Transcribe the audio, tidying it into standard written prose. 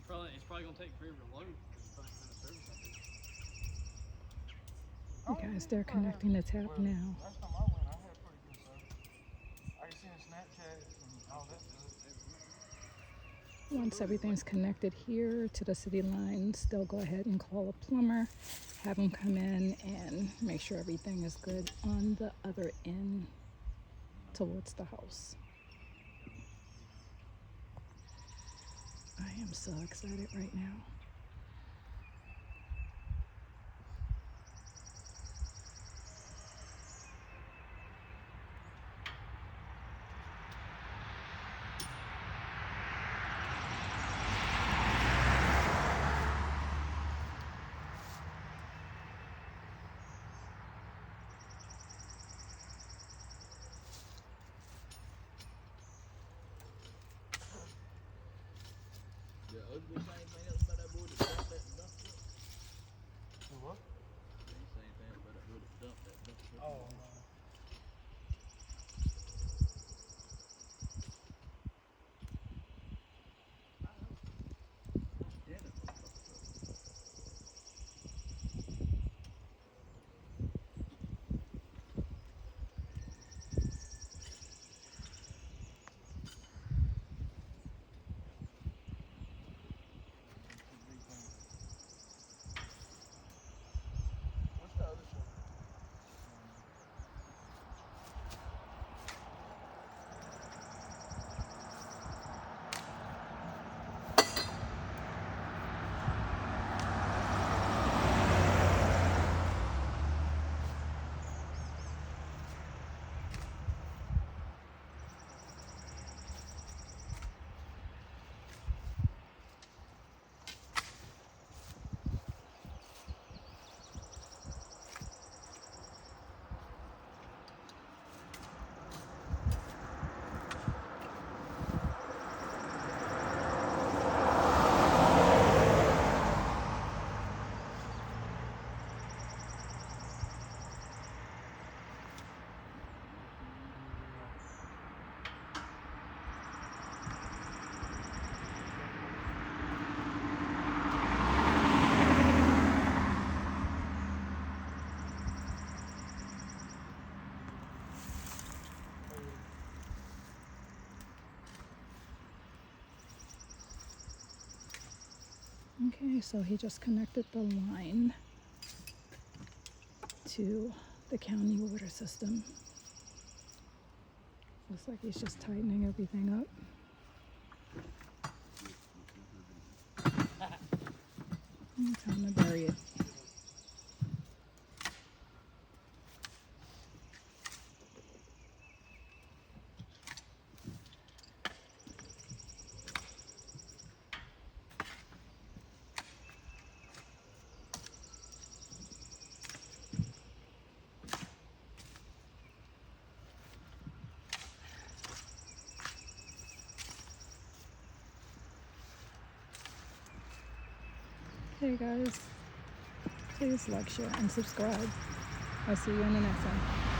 It's probably gonna take forever to load. It's probably gonna service out there. You guys, they're connecting the tap now. Last time I went, I had pretty good service. I can see in Snapchat and all that stuff. Once everything's connected here to the city lines, they'll go ahead and call a plumber, have him come in and make sure everything is good on the other end towards the house. I am so excited right now. The ugly thing else about that boy that dumped that dump truck. The what? Ain't saying anything about that boy that dumped that dump truck. Oh, no. Yeah, that motherfucker truck. What's the other show? Okay, so he just connected the line to the county water system. Looks like he's just tightening everything up. Time to bury it. Hey guys, please like, share, and subscribe. I'll see you in the next one.